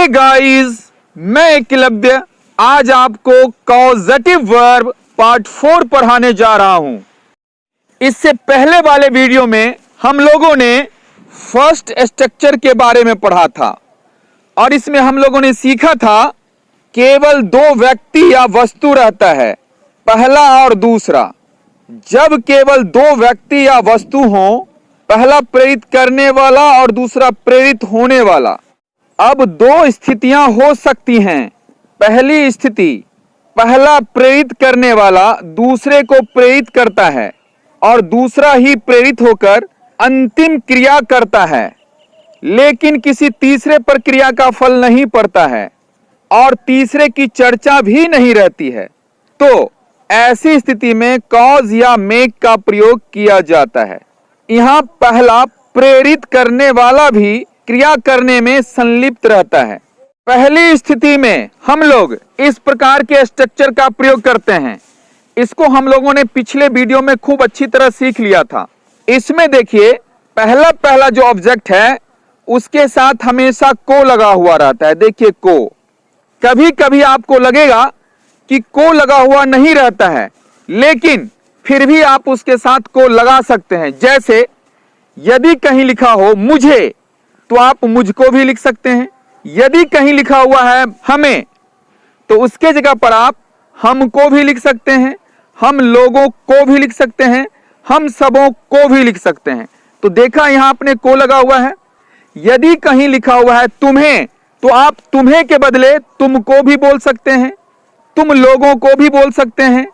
Hey guys, मैं एकलव्य आज आपको कॉजेटिव वर्ब पार्ट 4 पढ़ाने जा रहा हूं। इससे पहले वाले वीडियो में हम लोगों ने फर्स्ट स्ट्रक्चर के बारे में पढ़ा था और इसमें हम लोगों ने सीखा था केवल दो व्यक्ति या वस्तु रहता है, पहला और दूसरा। जब केवल दो व्यक्ति या वस्तु हो, पहला प्रेरित करने वाला और दूसरा प्रेरित होने वाला। अब दो स्थितियां हो सकती हैं। पहली स्थिति, पहला प्रेरित करने वाला दूसरे को प्रेरित करता है और दूसरा ही प्रेरित होकर अंतिम क्रिया करता है, लेकिन किसी तीसरे पर क्रिया का फल नहीं पड़ता है और तीसरे की चर्चा भी नहीं रहती है। तो ऐसी स्थिति में कॉज या मेक का प्रयोग किया जाता है। यहां पहला प्रेरित करने वाला भी क्रिया करने में संलिप्त रहता है। पहली स्थिति में हम लोग इस प्रकार के स्ट्रक्चर का प्रयोग करते हैं। इसको हम लोगों ने पिछले वीडियो में खूब अच्छी तरह सीख लिया था। इसमें देखिए, पहला जो ऑब्जेक्ट है उसके साथ हमेशा को लगा हुआ रहता है। देखिए को, कभी कभी आपको लगेगा कि को लगा हुआ नहीं रहता है, लेकिन फिर भी आप उसके साथ को लगा सकते हैं। जैसे यदि कहीं लिखा हो मुझे, तो आप मुझको भी लिख सकते हैं। यदि कहीं लिखा हुआ है हमें, तो उसके जगह पर आप हमको भी लिख सकते हैं, हम लोगों को भी लिख सकते हैं, हम सबों को भी लिख सकते हैं। तो देखा यहां आपने को लगा हुआ है। यदि कहीं लिखा हुआ है तुम्हें, तो आप तुम्हें के बदले तुमको भी बोल सकते हैं, तुम लोगों को भी बोल सकते हैं,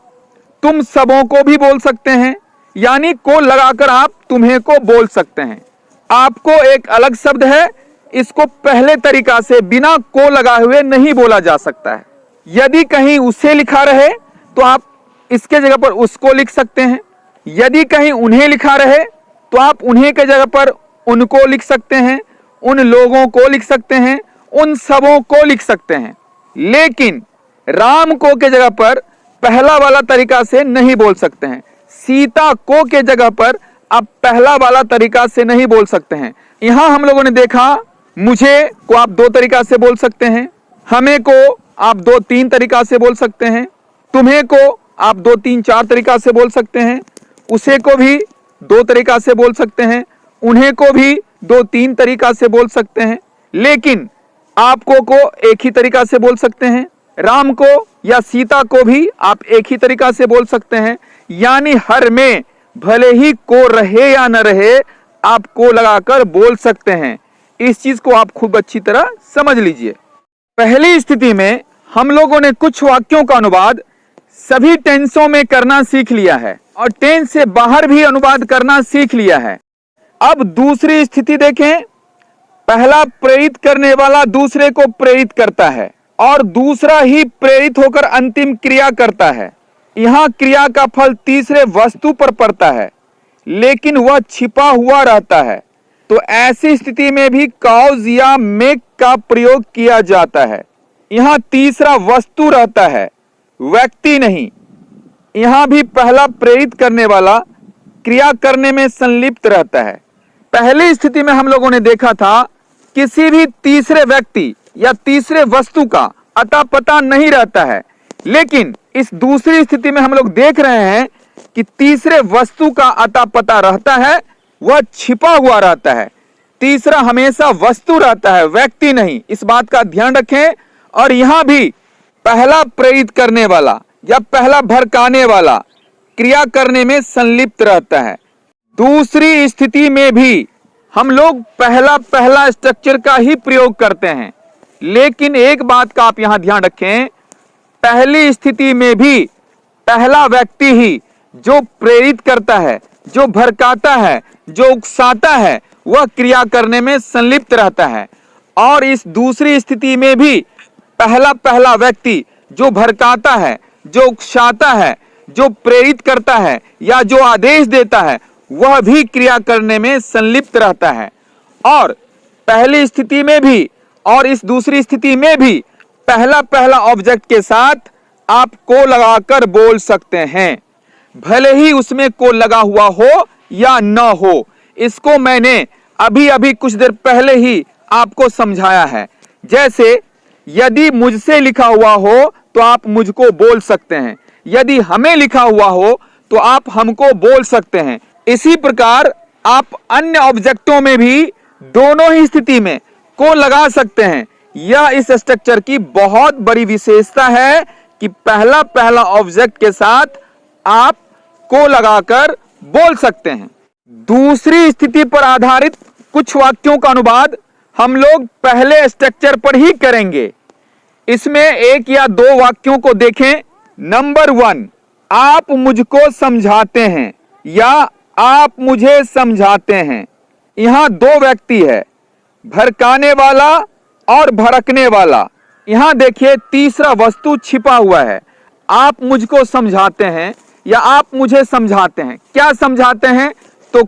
तुम सबों को भी बोल सकते हैं। यानी को लगाकर आप तुम्हें को बोल सकते हैं। आपको एक अलग शब्द है, इसको पहले तरीका से बिना को लगाए हुए नहीं बोला जा सकता है। यदि कहीं उसे लिखा रहे, तो आप इसके जगह पर उसको लिख सकते हैं। यदि कहीं उन्हें लिखा रहे, तो आप उन्हें के जगह पर उनको लिख सकते हैं, उन लोगों को लिख सकते हैं, उन सबों को लिख सकते हैं। लेकिन राम को के जगह पर पहला वाला तरीका से नहीं बोल सकते हैं। सीता को के जगह पर आप पहला वाला तरीका से नहीं बोल सकते हैं। यहां हम लोगों ने देखा मुझे को आप दो तरीका से बोल सकते हैं, हमें को आप दो तीन तरीका से बोल सकते हैं, तुम्हें को आप दो तीन चार तरीका से बोल सकते हैं, उसे को भी दो तरीका से बोल सकते हैं, उन्हें को भी दो तीन तरीका से बोल सकते हैं। लेकिन आपको को एक ही तरीका से बोल सकते हैं, राम को या सीता को भी आप एक ही तरीका से बोल सकते हैं। यानी हर में भले ही को रहे या न रहे, आप को लगाकर बोल सकते हैं। इस चीज को आप खूब अच्छी तरह समझ लीजिए। पहली स्थिति में हम लोगों ने कुछ वाक्यों का अनुवाद सभी टेंसों में करना सीख लिया है और टेंस से बाहर भी अनुवाद करना सीख लिया है। अब दूसरी स्थिति देखें। पहला प्रेरित करने वाला दूसरे को प्रेरित करता है और दूसरा ही प्रेरित होकर अंतिम क्रिया करता है। यहां क्रिया का फल तीसरे वस्तु पर पड़ता है, लेकिन वह छिपा हुआ रहता है। तो ऐसी स्थिति में भी कॉज या मेक का प्रयोग किया जाता है। यहां तीसरा वस्तु रहता है, व्यक्ति नहीं। यहां भी पहला प्रेरित करने वाला क्रिया करने में संलिप्त रहता है। पहली स्थिति में हम लोगों ने देखा था किसी भी तीसरे व्यक्ति या तीसरे वस्तु का अता पता नहीं रहता है, लेकिन इस दूसरी स्थिति में हम लोग देख रहे हैं कि तीसरे वस्तु का अता पता रहता है, वह छिपा हुआ रहता है। तीसरा हमेशा वस्तु रहता है, व्यक्ति नहीं। इस बात का ध्यान रखें। और यहां भी पहला प्रेरित करने वाला या पहला भड़काने वाला क्रिया करने में संलिप्त रहता है। दूसरी स्थिति में भी हम लोग पहला स्ट्रक्चर का ही प्रयोग करते हैं, लेकिन एक बात का आप यहां ध्यान रखें। पहली स्थिति में भी पहला व्यक्ति ही जो प्रेरित करता है, जो भड़काता है, जो उकसाता है, वह क्रिया करने में संलिप्त रहता है। और इस दूसरी स्थिति में भी पहला व्यक्ति जो भड़काता है, जो उकसाता है, जो प्रेरित करता है या जो आदेश देता है, वह भी क्रिया करने में संलिप्त रहता है। और पहली स्थिति में भी और इस दूसरी स्थिति में भी पहला ऑब्जेक्ट के साथ आप को लगाकर बोल सकते हैं, भले ही उसमें को लगा हुआ हो या न हो। इसको मैंने अभी कुछ देर पहले ही आपको समझाया है। जैसे यदि मुझसे लिखा हुआ हो तो आप मुझको बोल सकते हैं, यदि हमें लिखा हुआ हो तो आप हमको बोल सकते हैं। इसी प्रकार आप अन्य ऑब्जेक्टों में भी दोनों ही स्थिति में को लगा सकते हैं। यह इस स्ट्रक्चर की बहुत बड़ी विशेषता है कि पहला पहला ऑब्जेक्ट के साथ आप को लगाकर बोल सकते हैं। दूसरी स्थिति पर आधारित कुछ वाक्यों का अनुवाद हम लोग पहले स्ट्रक्चर पर ही करेंगे। इसमें एक या दो वाक्यों को देखें। नंबर 1, आप मुझको समझाते हैं या आप मुझे समझाते हैं। यहां दो व्यक्ति है, भड़काने वाला और भड़कने वाला। यहां देखिए तीसरा वस्तु छिपा हुआ है। आप मुझको समझाते हैं या आप मुझे समझाते हैं। क्या समझाते हैं? तो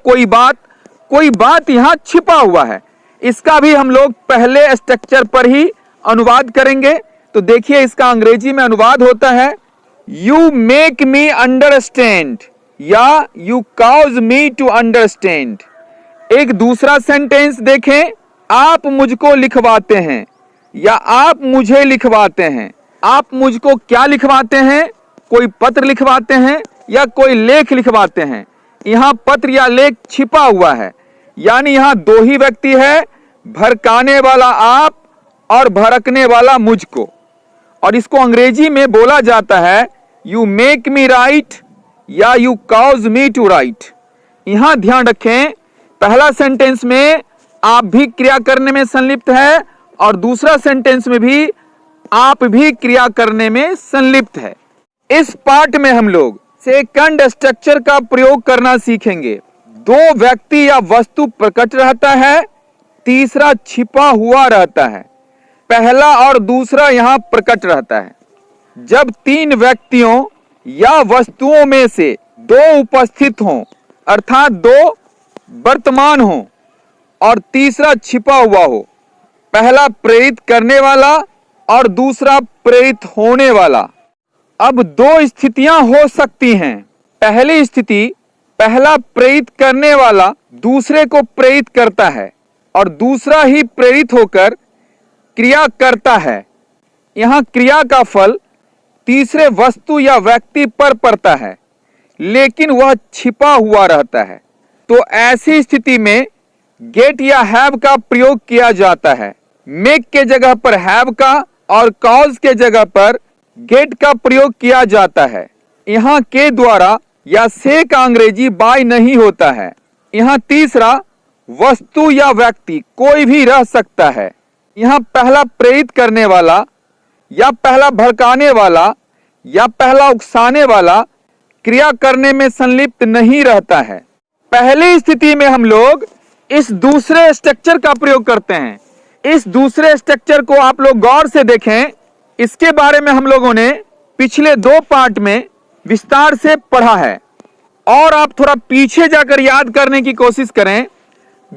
कोई बात यहां छिपा हुआ है। इसका भी हम लोग पहले स्ट्रक्चर पर ही अनुवाद करेंगे। तो देखिए इसका अंग्रेजी में अनुवाद होता है यू मेक मी अंडरस्टैंड या you cause me to understand. एक दूसरा सेंटेंस देखें, आप मुझको लिखवाते हैं या आप मुझे लिखवाते हैं। आप मुझको क्या लिखवाते हैं? कोई पत्र लिखवाते हैं या कोई लेख लिखवाते हैं। यहां पत्र या लेख छिपा हुआ है, यानी यहां दो ही व्यक्ति है, भड़काने वाला आप और भड़कने वाला मुझको। और इसको अंग्रेजी में बोला जाता है यू मेक मी राइट या you cause me to write. यहां ध्यान रखें, पहला सेंटेंस में आप भी क्रिया करने में संलिप्त है और दूसरा सेंटेंस में भी आप भी क्रिया करने में संलिप्त है। इस पार्ट में हम लोग सेकंड स्ट्रक्चर का प्रयोग करना सीखेंगे। दो व्यक्ति या वस्तु प्रकट रहता है, तीसरा छिपा हुआ रहता है। पहला और दूसरा यहां प्रकट रहता है। जब तीन व्यक्तियों या वस्तुओं में से दो उपस्थित हों, अर्थात दो वर्तमान हों और तीसरा छिपा हुआ हो, पहला प्रेरित करने वाला और दूसरा प्रेरित होने वाला। अब दो स्थितियां हो सकती हैं। पहली स्थिति, पहला प्रेरित करने वाला दूसरे को प्रेरित करता है और दूसरा ही प्रेरित होकर क्रिया करता है। यहां क्रिया का फल तीसरे वस्तु या व्यक्ति पर पड़ता है, लेकिन वह छिपा हुआ रहता है। तो ऐसी स्थिति में गेट या हैव का प्रयोग किया जाता है। मेक के जगह पर हैव का और कॉज के जगह पर गेट का प्रयोग किया जाता है। यहां के द्वारा या से का अंग्रेजी बाय नहीं होता है। यहां तीसरा वस्तु या व्यक्ति कोई भी रह सकता है। यहां पहला प्रेरित करने वाला या पहला भड़काने वाला या पहला उकसाने वाला क्रिया करने में संलिप्त नहीं रहता है। पहली स्थिति में हम लोग इस दूसरे स्ट्रक्चर का प्रयोग करते हैं। इस दूसरे स्ट्रक्चर को आप लोग गौर से देखें। इसके बारे में हम लोगों ने पिछले दो पार्ट में विस्तार से पढ़ा है और आप थोड़ा पीछे जाकर याद करने की कोशिश करें।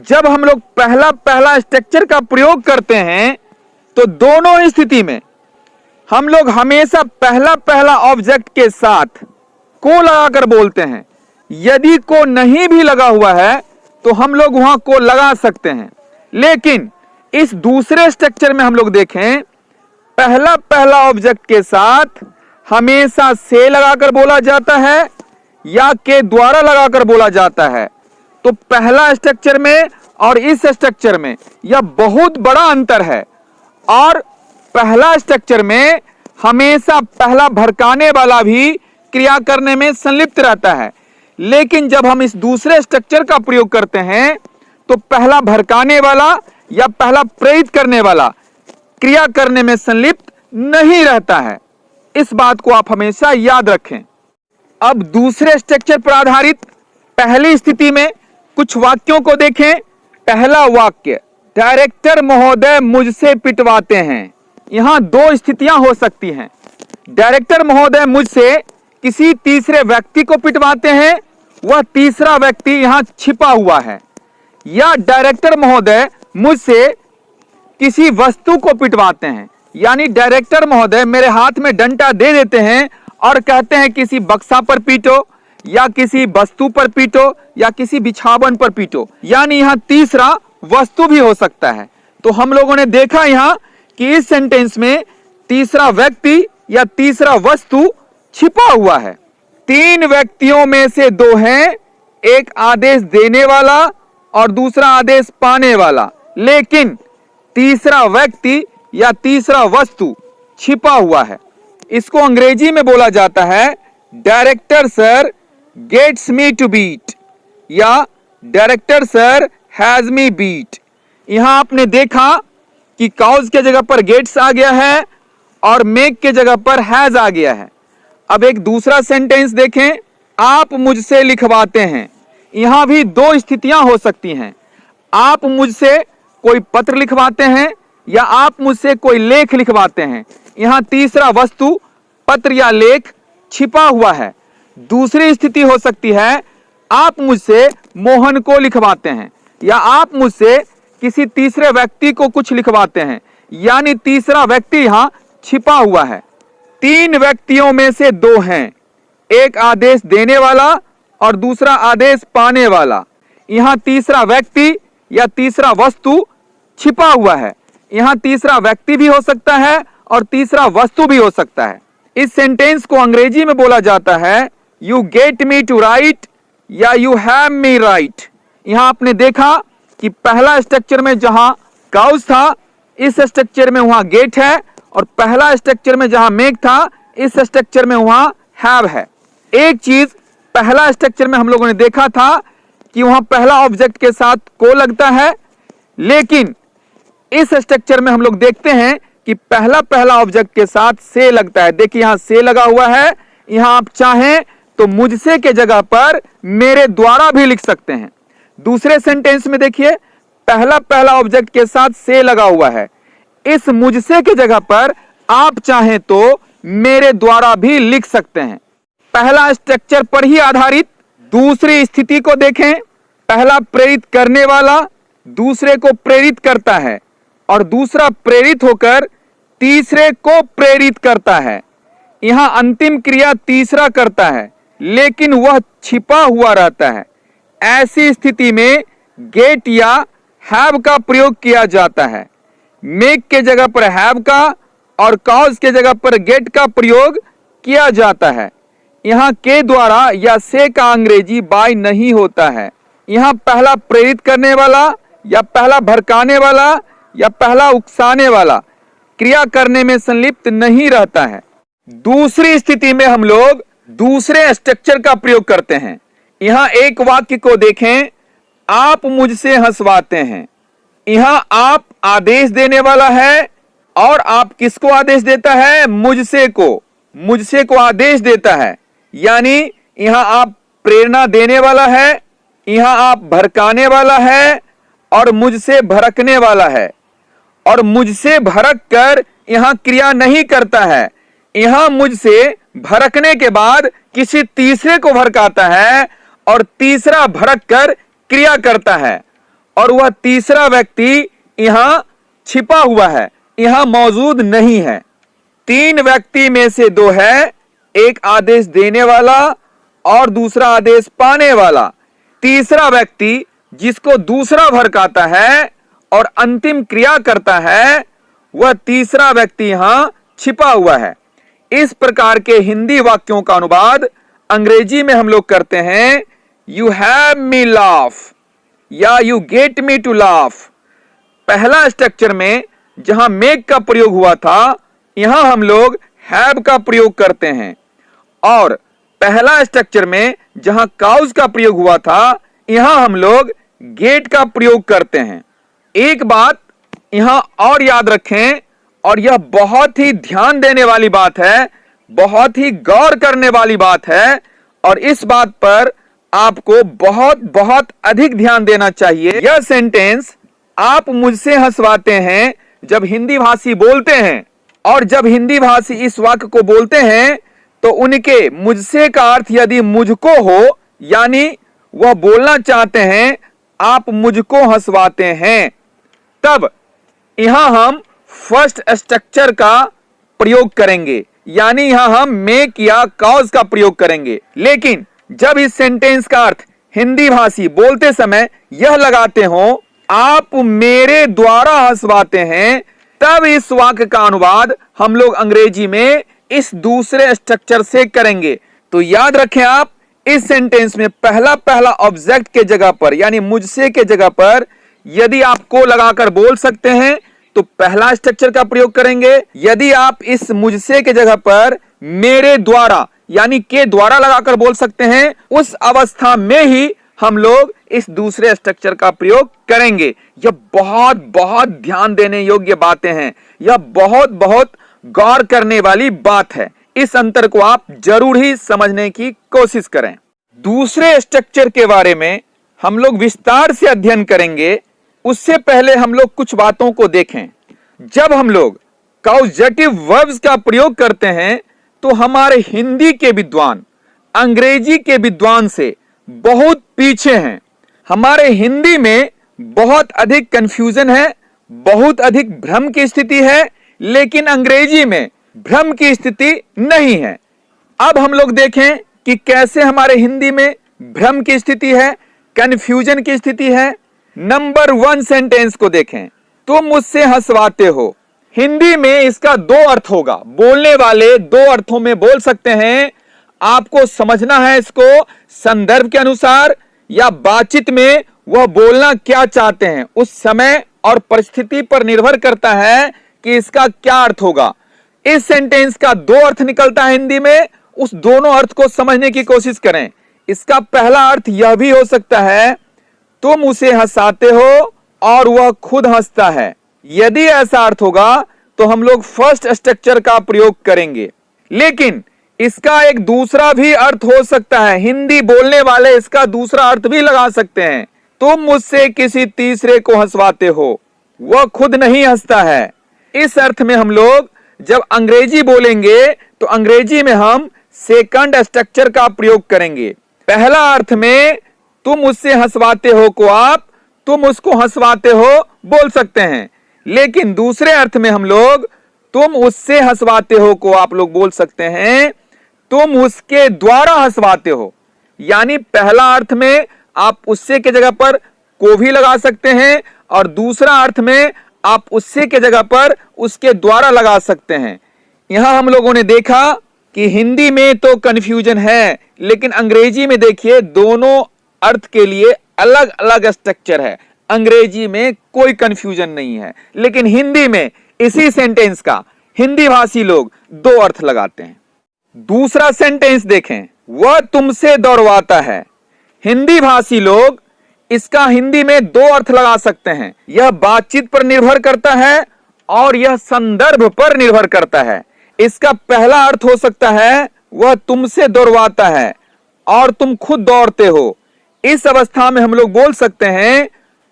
जब हम लोग पहला पहला स्ट्रक्चर का प्रयोग करते हैं तो दोनों स्थिति में हम लोग हमेशा पहला पहला ऑब्जेक्ट के साथ को लगाकर बोलते हैं। यदि को नहीं भी लगा हुआ है तो हम लोग वहां को लगा सकते हैं। लेकिन इस दूसरे स्ट्रक्चर में हम लोग देखें, पहला पहला ऑब्जेक्ट के साथ हमेशा से लगाकर बोला जाता है या के द्वारा लगाकर बोला जाता है। तो पहला स्ट्रक्चर में और इस स्ट्रक्चर में यह बहुत बड़ा अंतर है। और पहला स्ट्रक्चर में हमेशा पहला भड़काने वाला भी क्रिया करने में संलिप्त रहता है, लेकिन जब हम इस दूसरे स्ट्रक्चर का प्रयोग करते हैं तो पहला भड़काने वाला या पहला प्रेरित करने वाला क्रिया करने में संलिप्त नहीं रहता है। इस बात को आप हमेशा याद रखें। अब दूसरे स्ट्रक्चर पर आधारित पहली स्थिति में कुछ वाक्यों को देखें। पहला वाक्य, डायरेक्टर महोदय मुझसे पिटवाते हैं। यहां दो स्थितियां हो सकती हैं। डायरेक्टर महोदय मुझसे किसी तीसरे व्यक्ति को पिटवाते हैं, वह तीसरा व्यक्ति यहां छिपा हुआ है। या डायरेक्टर महोदय मुझसे किसी वस्तु को पिटवाते हैं, यानी डायरेक्टर महोदय मेरे हाथ में डंडा दे देते हैं और कहते हैं किसी बक्सा पर पीटो या किसी वस्तु पर पीटो या किसी बिछावन पर पीटो, यानी यहां तीसरा वस्तु भी हो सकता है। तो हम लोगों ने देखा यहां कि इस सेंटेंस में तीसरा व्यक्ति या तीसरा वस्तु छिपा हुआ है। तीन व्यक्तियों में से दो हैं, एक आदेश देने वाला और दूसरा आदेश पाने वाला, लेकिन तीसरा व्यक्ति या तीसरा वस्तु छिपा हुआ है। इसको अंग्रेजी में बोला जाता है director sir gets me to beat या director sir has me beat. यहां आपने देखा कि काउज के जगह पर गेट्स आ गया है और मेक के जगह पर हैज आ गया है। अब एक दूसरा सेंटेंस देखें, आप मुझसे लिखवाते हैं। यहां भी दो स्थितियां हो सकती हैं, आप मुझसे कोई पत्र लिखवाते हैं या आप मुझसे कोई लेख लिखवाते हैं। यहां तीसरा वस्तु पत्र या लेख छिपा हुआ है। दूसरी स्थिति हो सकती है, आप मुझसे मोहन को लिखवाते हैं या आप मुझसे किसी तीसरे व्यक्ति को कुछ लिखवाते हैं, यानी तीसरा व्यक्ति यहां छिपा हुआ है। तीन व्यक्तियों में से दो हैं, एक आदेश देने वाला और दूसरा आदेश पाने वाला। यहां तीसरा व्यक्ति या तीसरा वस्तु छिपा हुआ है। यहां तीसरा व्यक्ति भी हो सकता है और तीसरा वस्तु भी हो सकता है। इस सेंटेंस को अंग्रेजी में बोला जाता है you get me to write या यू हैव मी राइट। यहां आपने देखा कि पहला स्ट्रक्चर में जहां काउज था, इस स्ट्रक्चर में वहां गेट है, और पहला स्ट्रक्चर में जहां मेक था, इस स्ट्रक्चर में वहां हैव है। एक चीज पहला स्ट्रक्चर में हम लोगों ने देखा था कि वहां पहला ऑब्जेक्ट के साथ को लगता है, लेकिन इस स्ट्रक्चर में हम लोग देखते हैं कि पहला ऑब्जेक्ट के साथ से लगता है। देखिए यहां से लगा हुआ है। यहां आप चाहें तो मुझसे के जगह पर मेरे द्वारा भी लिख सकते हैं। दूसरे सेंटेंस में देखिए पहला ऑब्जेक्ट के साथ से लगा हुआ है। इस मुझसे के जगह पर आप चाहें तो मेरे द्वारा भी लिख सकते हैं। पहला स्ट्रक्चर पर ही आधारित दूसरी स्थिति को देखें। पहला प्रेरित करने वाला दूसरे को प्रेरित करता है और दूसरा प्रेरित होकर तीसरे को प्रेरित करता है। यहां अंतिम क्रिया तीसरा करता है, लेकिन वह छिपा हुआ रहता है। ऐसी स्थिति में गेट या हैव का प्रयोग किया जाता है। मेक के जगह पर हैव का और कॉज के जगह पर गेट का प्रयोग किया जाता है। यहां के द्वारा या से का अंग्रेजी बाय नहीं होता है। यहां पहला प्रेरित करने वाला या पहला भड़काने वाला या पहला उकसाने वाला क्रिया करने में संलिप्त नहीं रहता है। दूसरी स्थिति में हम लोग दूसरे स्ट्रक्चर का प्रयोग करते हैं। यहां एक वाक्य को देखें, आप मुझसे हंसवाते हैं। यहां आप आदेश देने वाला है और आप किसको आदेश देता है? मुझसे को आदेश देता है, यानी यहां आप प्रेरणा देने वाला है, यहां आप भड़काने वाला है और मुझसे भड़कने वाला है। और मुझसे भड़क कर यहां क्रिया नहीं करता है। यहां मुझसे भड़कने के बाद किसी तीसरे को भड़काता है और तीसरा भड़क कर क्रिया करता है, और वह तीसरा व्यक्ति यहां छिपा हुआ है, यहां मौजूद नहीं है। तीन व्यक्ति में से दो है, एक आदेश देने वाला और दूसरा आदेश पाने वाला। तीसरा व्यक्ति जिसको दूसरा भड़काता है और अंतिम क्रिया करता है, वह तीसरा व्यक्ति यहां छिपा हुआ है। इस प्रकार के हिंदी वाक्यों का अनुवाद अंग्रेजी में हम लोग करते हैं यू हैव मी लाफ या you get me to laugh. पहला स्ट्रक्चर में जहां मेक का प्रयोग हुआ था, यहां हम लोग हैव का प्रयोग करते हैं, और पहला स्ट्रक्चर में जहां काउज का प्रयोग हुआ था, यहां हम लोग गेट का प्रयोग करते हैं। एक बात यहां और याद रखें, और यह बहुत ही ध्यान देने वाली बात है, बहुत ही गौर करने वाली बात है, और इस बात पर आपको बहुत बहुत अधिक ध्यान देना चाहिए। यह सेंटेंस आप मुझसे हंसवाते हैं जब हिंदी भाषी बोलते हैं, और जब हिंदी भाषी इस वाक्य को बोलते हैं तो उनके मुझसे का अर्थ यदि मुझको हो, यानी वह बोलना चाहते हैं आप मुझको हंसवाते हैं, तब यहां हम फर्स्ट स्ट्रक्चर का प्रयोग करेंगे, यानी यहां हम मेक या कॉज का प्रयोग करेंगे। लेकिन जब इस सेंटेंस का अर्थ हिंदी भाषी बोलते समय यह लगाते हो आप मेरे द्वारा हंसवाते हैं, तब इस वाक्य का अनुवाद हम लोग अंग्रेजी में इस दूसरे स्ट्रक्चर से करेंगे। तो याद रखें आप, इस सेंटेंस में पहला ऑब्जेक्ट के जगह पर यानी मुझसे के जगह पर यदि आप को लगाकर बोल सकते हैं तो पहला स्ट्रक्चर का प्रयोग करेंगे। यदि आप इस मुझसे के जगह पर मेरे द्वारा यानी के द्वारा लगाकर बोल सकते हैं, उस अवस्था में ही हम लोग इस दूसरे स्ट्रक्चर का प्रयोग करेंगे। यह बहुत बहुत ध्यान देने योग्य बातें हैं, यह बहुत बहुत गौर करने वाली बात है। इस अंतर को आप जरूर ही समझने की कोशिश करें। दूसरे स्ट्रक्चर के बारे में हम लोग विस्तार से अध्ययन करेंगे, उससे पहले हम लोग कुछ बातों को देखें। जब हम लोग कॉजेटिव वर्ब्स का प्रयोग करते हैं तो हमारे हिंदी के विद्वान अंग्रेजी के विद्वान से बहुत पीछे हैं। हमारे हिंदी में बहुत अधिक कंफ्यूजन है, बहुत अधिक भ्रम की स्थिति है, लेकिन अंग्रेजी में भ्रम की स्थिति नहीं है। अब हम लोग देखें कि कैसे हमारे हिंदी में भ्रम की स्थिति है, कंफ्यूजन की स्थिति है। नंबर 1 सेंटेंस को देखें, तुम मुझसे हंसवाते हो। हिंदी में इसका 2 अर्थ होगा। बोलने वाले 2 अर्थों में बोल सकते हैं। आपको समझना है इसको संदर्भ के अनुसार या बातचीत में वह बोलना क्या चाहते हैं, उस समय और परिस्थिति पर निर्भर करता है कि इसका क्या अर्थ होगा। इस सेंटेंस का 2 अर्थ निकलता है हिंदी में, उस दोनों अर्थ को समझने की कोशिश करें। इसका पहला अर्थ यह भी हो सकता है, तुम उसे हंसाते हो और वह खुद हंसता है। यदि ऐसा अर्थ होगा तो हम लोग फर्स्ट स्ट्रक्चर का प्रयोग करेंगे। लेकिन इसका एक दूसरा भी अर्थ हो सकता है, हिंदी बोलने वाले इसका दूसरा अर्थ भी लगा सकते हैं, तुम मुझसे किसी तीसरे को हंसवाते हो, वह खुद नहीं हंसता है। इस अर्थ में हम लोग जब अंग्रेजी बोलेंगे तो अंग्रेजी में हम सेकंड स्ट्रक्चर का प्रयोग करेंगे। पहला अर्थ में तुम उससे हंसवाते हो को आप तुम उसको हंसवाते हो बोल सकते हैं, लेकिन दूसरे अर्थ में हम लोग तुम उससे हंसवाते हो को आप लोग बोल सकते हैं तुम उसके द्वारा हंसवाते हो। यानी पहला अर्थ में आप उससे के जगह पर को भी लगा सकते हैं और दूसरा अर्थ में आप उससे के जगह पर उसके द्वारा लगा सकते हैं। यहां हम लोगों ने देखा कि हिंदी में तो कंफ्यूजन है, लेकिन अंग्रेजी में देखिए दोनों अर्थ के लिए अलग अलग स्ट्रक्चर है। अंग्रेजी में कोई कंफ्यूजन नहीं है, लेकिन हिंदी में इसी सेंटेंस का हिंदी भाषी लोग 2 अर्थ लगाते हैं। दूसरा सेंटेंस देखें, वह तुमसे दौड़वाता है। हिंदी भाषी लोग इसका हिंदी में 2 अर्थ लगा सकते हैं। यह बातचीत पर निर्भर करता है और यह संदर्भ पर निर्भर करता है। इसका पहला अर्थ हो सकता है वह तुमसे दौड़वाता है और तुम खुद दौड़ते हो। इस अवस्था में हम लोग बोल सकते हैं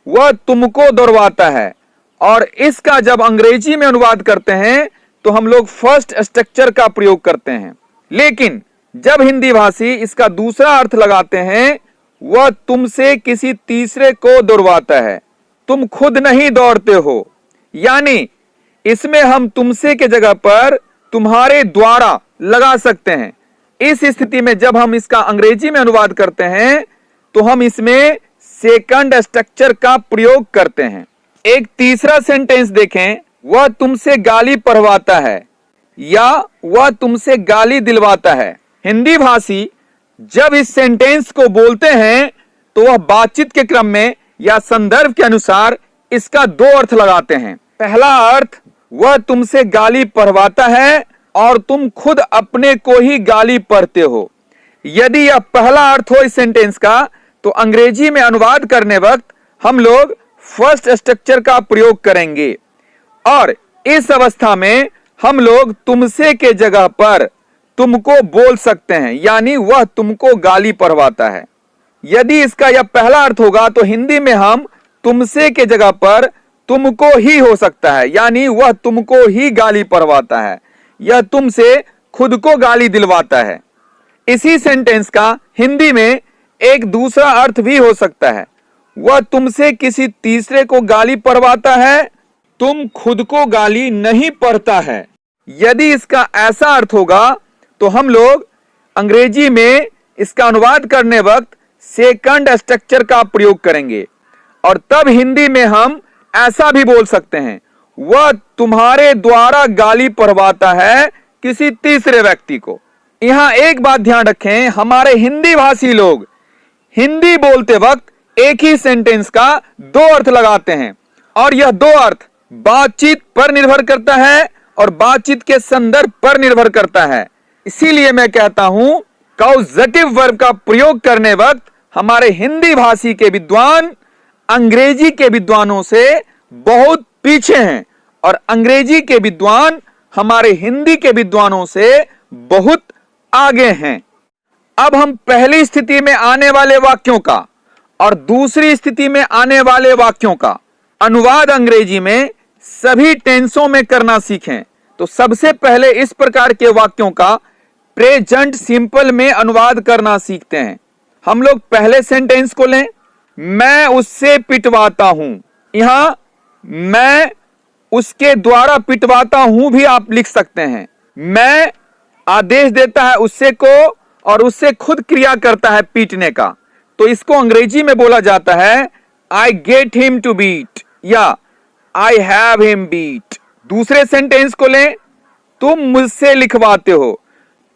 वह तुमको दौड़वाता है, और इसका जब अंग्रेजी में अनुवाद करते हैं तो हम लोग फर्स्ट स्ट्रक्चर का प्रयोग करते हैं। लेकिन जब हिंदी भाषी इसका दूसरा अर्थ लगाते हैं वह तुमसे किसी तीसरे को दौड़वाता है, तुम खुद नहीं दौड़ते हो। यानी इसमें हम तुमसे के जगह पर तुम्हारे द्वारा लगा सकते हैं। इस स्थिति में जब हम इसका अंग्रेजी में अनुवाद करते हैं तो हम इसमें सेकंड स्ट्रक्चर का प्रयोग करते हैं। एक तीसरा सेंटेंस देखें, वह तुमसे गाली पढ़वाता है या वह तुमसे गाली दिलवाता है। हिंदी भाषी जब इस सेंटेंस को बोलते हैं तो वह बातचीत के क्रम में या संदर्भ के अनुसार इसका 2 अर्थ लगाते हैं। पहला अर्थ, वह तुमसे गाली पढ़वाता है और तुम खुद अपने को ही गाली पढ़ते हो। यदि यह पहला अर्थ हो इस सेंटेंस का तो अंग्रेजी में अनुवाद करने वक्त हम लोग फर्स्ट स्ट्रक्चर का प्रयोग करेंगे, और इस अवस्था में हम लोग तुमसे के जगह पर तुमको बोल सकते हैं, यानी वह तुमको गाली पढ़वाता है। यदि इसका यह पहला अर्थ होगा तो हिंदी में हम तुमसे के जगह पर तुमको ही हो सकता है, यानी वह तुमको ही गाली पढ़वाता है, यह तुमसे खुद को गाली दिलवाता है। इसी सेंटेंस का हिंदी में एक दूसरा अर्थ भी हो सकता है, वह तुमसे किसी तीसरे को गाली पढ़वाता है, तुम खुद को गाली नहीं पढ़ता है। यदि इसका ऐसा अर्थ होगा तो हम लोग अंग्रेजी में इसका अनुवाद करने वक्त सेकंड स्ट्रक्चर का प्रयोग करेंगे, और तब हिंदी में हम ऐसा भी बोल सकते हैं, वह तुम्हारे द्वारा गाली पढ़वाता है किसी तीसरे व्यक्ति को। यहां एक बात ध्यान रखें, हमारे हिंदी भाषी लोग हिंदी बोलते वक्त एक ही सेंटेंस का दो अर्थ लगाते हैं, और यह दो अर्थ बातचीत पर निर्भर करता है और बातचीत के संदर्भ पर निर्भर करता है। इसीलिए मैं कहता हूं कॉजेटिव वर्ब का प्रयोग करने वक्त हमारे हिंदी भाषी के विद्वान अंग्रेजी के विद्वानों से बहुत पीछे हैं और अंग्रेजी के विद्वान हमारे हिंदी के विद्वानों से बहुत आगे हैं। अब हम पहली स्थिति में आने वाले वाक्यों का और दूसरी स्थिति में आने वाले वाक्यों का अनुवाद अंग्रेजी में सभी टेंसों में करना सीखें। तो सबसे पहले इस प्रकार के वाक्यों का प्रेजेंट सिंपल में अनुवाद करना सीखते हैं। हम लोग पहले सेंटेंस को लें, मैं उससे पिटवाता हूं। यहां मैं उसके द्वारा पिटवाता हूं भी आप लिख सकते हैं। मैं आदेश देता है उससे को और उससे खुद क्रिया करता है पीटने का, तो इसको अंग्रेजी में बोला जाता है I get him to beat या आई हैव हिम बीट। दूसरे सेंटेंस को लें, तुम मुझसे लिखवाते हो।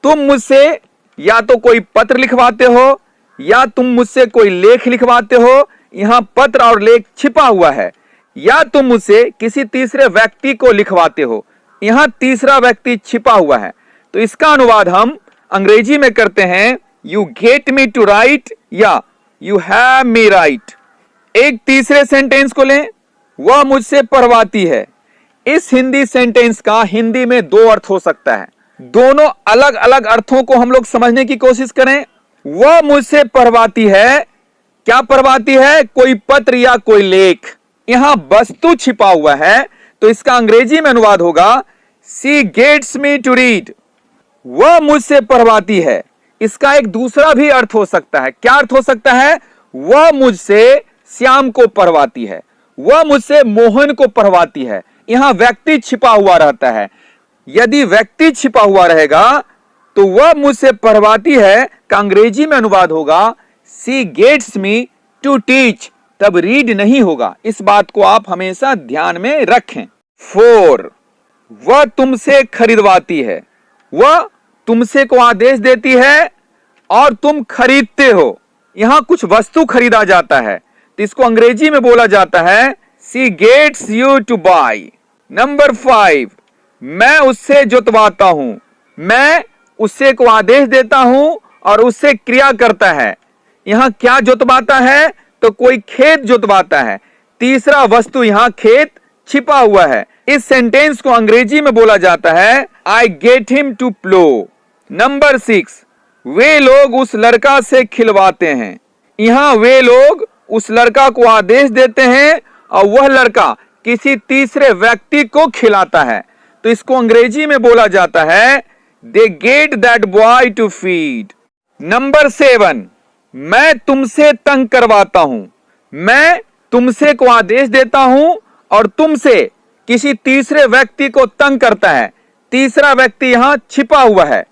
तुम मुझसे या तो कोई पत्र लिखवाते हो या तुम मुझसे कोई लेख लिखवाते हो। यहां पत्र और लेख छिपा हुआ है। या तुम मुझसे किसी तीसरे व्यक्ति को लिखवाते हो, यहां तीसरा व्यक्ति छिपा हुआ है। तो इसका अनुवाद हम अंग्रेजी में करते हैं you get me to write या यू हैव मी राइट। एक तीसरे सेंटेंस को लें, वह मुझसे पढ़वाती है। इस हिंदी सेंटेंस का हिंदी में दो अर्थ हो सकता है। दोनों अलग अलग अर्थों को हम लोग समझने की कोशिश करें। वह मुझसे पढ़वाती है, क्या पढ़वाती है? कोई पत्र या कोई लेख। यहां वस्तु छिपा हुआ है, तो इसका अंग्रेजी में अनुवाद होगा she gets me to read. वह मुझसे पढ़वाती है। इसका एक दूसरा भी अर्थ हो सकता है। क्या अर्थ हो सकता है? वह मुझसे श्याम को पढ़वाती है, वह मुझसे मोहन को पढ़वाती है। यहां व्यक्ति छिपा हुआ रहता है। यदि व्यक्ति छिपा हुआ रहेगा तो वह मुझसे पढ़वाती है का अंग्रेजी में अनुवाद होगा she gets me to teach, तब रीड नहीं होगा। इस बात को आप हमेशा ध्यान में रखें। 4, वह तुमसे खरीदवाती है। वह तुमसे को आदेश देती है और तुम खरीदते हो। यहां कुछ वस्तु खरीदा जाता है, तो इसको अंग्रेजी में बोला जाता है she gets you to buy. Number 5, मैं उससे जोतवाता हूं। मैं उससे को आदेश देता हूं और उससे क्रिया करता है। यहां क्या जोतवाता है? तो कोई खेत जोतवाता है। तीसरा वस्तु यहां खेत छिपा हुआ है। इस सेंटेंस को अंग्रेजी में बोला जाता है I get him to plough. Number 6, वे लोग उस लड़का से खिलवाते हैं। यहां वे लोग उस लड़का को आदेश देते हैं और वह लड़का किसी तीसरे व्यक्ति को खिलाता है, तो इसको अंग्रेजी में बोला जाता है they get that boy to feed. Number 7, मैं तुमसे तंग करवाता हूं। मैं तुमसे को आदेश देता हूं और तुमसे किसी तीसरे व्यक्ति को तंग करता है। तीसरा व्यक्ति यहां छिपा हुआ है।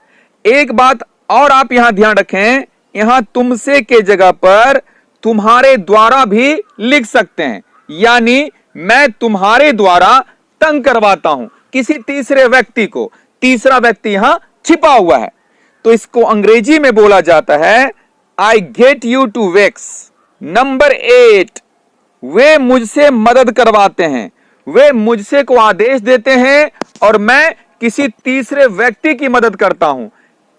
एक बात और आप यहां ध्यान रखें, यहां तुमसे के जगह पर तुम्हारे द्वारा भी लिख सकते हैं, यानी मैं तुम्हारे द्वारा तंग करवाता हूं किसी तीसरे व्यक्ति को। तीसरा व्यक्ति यहां छिपा हुआ है, तो इसको अंग्रेजी में बोला जाता है I get you to wakes. Number 8, वे मुझसे मदद करवाते हैं। वे मुझसे को आदेश देते हैं और मैं किसी तीसरे व्यक्ति की मदद करता हूं।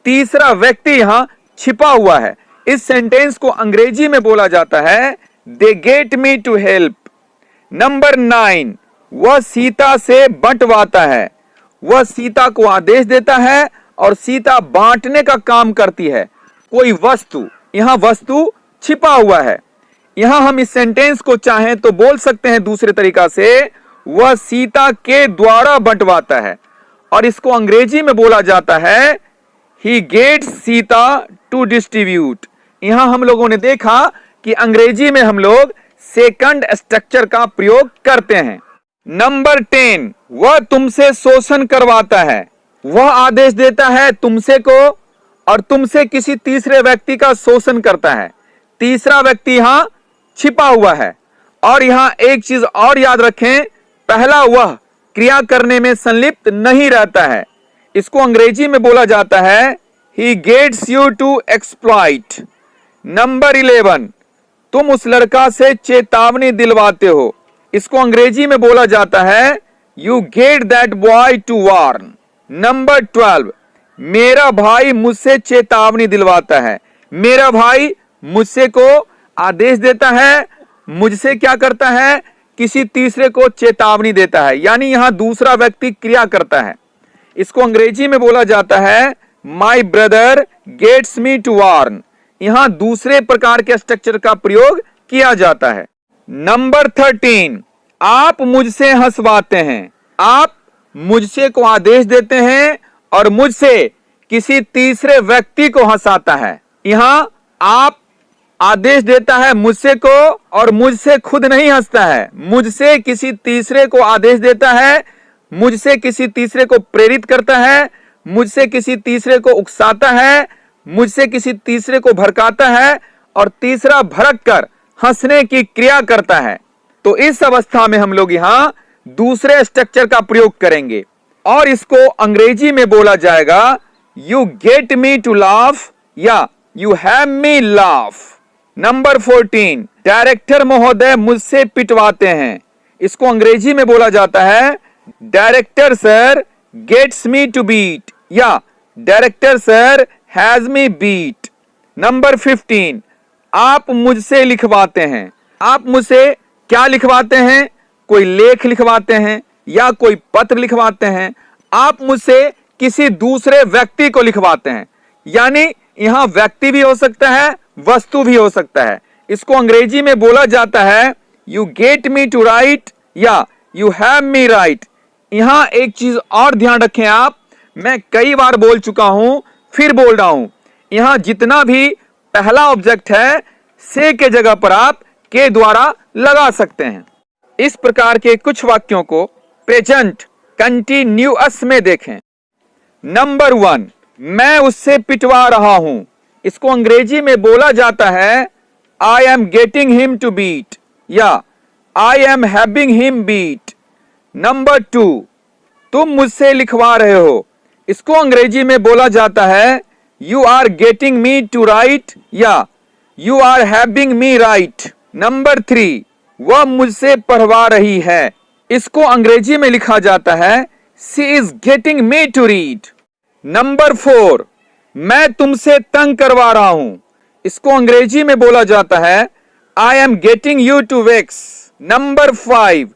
तीसरा व्यक्ति यहां छिपा हुआ है। इस सेंटेंस को अंग्रेजी में बोला जाता है they get me to help. Number 9, वह सीता से बंटवाता है। वह सीता को आदेश देता है और सीता बांटने का काम करती है। कोई वस्तु, यहां वस्तु छिपा हुआ है। यहां हम इस सेंटेंस को चाहें तो बोल सकते हैं दूसरे तरीका से, वह सीता के द्वारा बंटवाता है, और इसको अंग्रेजी में बोला जाता है he gets Sita to distribute. यहां हम लोगों ने देखा कि अंग्रेजी में हम लोग सेकंड स्ट्रक्चर का प्रयोग करते हैं। नंबर 10, वह तुमसे शोषण करवाता है। वह आदेश देता है तुमसे को और तुमसे किसी तीसरे व्यक्ति का शोषण करता है। तीसरा व्यक्ति यहां छिपा हुआ है। और यहां एक चीज और याद रखें, पहला वह क्रिया करने में संलिप्त नहीं रहता है। इसको अंग्रेजी में बोला जाता है he gets you to exploit. Number 11, तुम उस लड़का से चेतावनी दिलवाते हो। इसको अंग्रेजी में बोला जाता है you get that boy to warn. Number 12, मेरा भाई मुझसे चेतावनी दिलवाता है। मेरा भाई मुझसे को आदेश देता है, मुझसे क्या करता है, किसी तीसरे को चेतावनी देता है, यानी यहां दूसरा व्यक्ति क्रिया करता है। इसको अंग्रेजी में बोला जाता है my brother gets me to warn. यहां दूसरे प्रकार के स्ट्रक्चर का प्रयोग किया जाता है। नंबर 13, आप मुझसे हंसवाते हैं। आप मुझसे को आदेश देते हैं और मुझसे किसी तीसरे व्यक्ति को हंसाता है। यहां आप आदेश देता है मुझसे को और मुझसे खुद नहीं हंसता है, मुझसे किसी तीसरे को आदेश देता है, मुझसे किसी तीसरे को प्रेरित करता है, मुझसे किसी तीसरे को उकसाता है, मुझसे किसी तीसरे को भड़काता है और तीसरा भड़क कर हंसने की क्रिया करता है। तो इस अवस्था में हम लोग यहां दूसरे स्ट्रक्चर का प्रयोग करेंगे और इसको अंग्रेजी में बोला जाएगा you get me to laugh या यू हैव मी लाफ। नंबर 14, डायरेक्टर महोदय मुझसे पिटवाते हैं। इसको अंग्रेजी में बोला जाता है director sir gets me to beat या director sir has me beat. नंबर 15, आप मुझसे लिखवाते हैं। आप मुझसे क्या लिखवाते हैं? कोई लेख लिखवाते हैं या कोई पत्र लिखवाते हैं। आप मुझसे किसी दूसरे व्यक्ति को लिखवाते हैं, यानी यहां व्यक्ति भी हो सकता है, वस्तु भी हो सकता है। इसको अंग्रेजी में बोला जाता है you get me to write या यू हैव मी राइट। यहां एक चीज और ध्यान रखें आप, मैं कई बार बोल चुका हूं, फिर बोल रहा हूं, यहां जितना भी पहला ऑब्जेक्ट है से के जगह पर आप के द्वारा लगा सकते हैं। इस प्रकार के कुछ वाक्यों को प्रेजेंट कंटिन्यूअस में देखें। नंबर 1, मैं उससे पिटवा रहा हूं। इसको अंग्रेजी में बोला जाता है I am getting him to beat या I am having him beat. नंबर 2, तुम मुझसे लिखवा रहे हो। इसको अंग्रेजी में बोला जाता है you are getting me to write या you are having me write. नंबर 3, वह मुझसे पढ़वा रही है। इसको अंग्रेजी में लिखा जाता है she is getting me to read. Number 4, मैं तुमसे तंग करवा रहा हूं। इसको अंग्रेजी में बोला जाता है I am getting you to wakes. Number 5,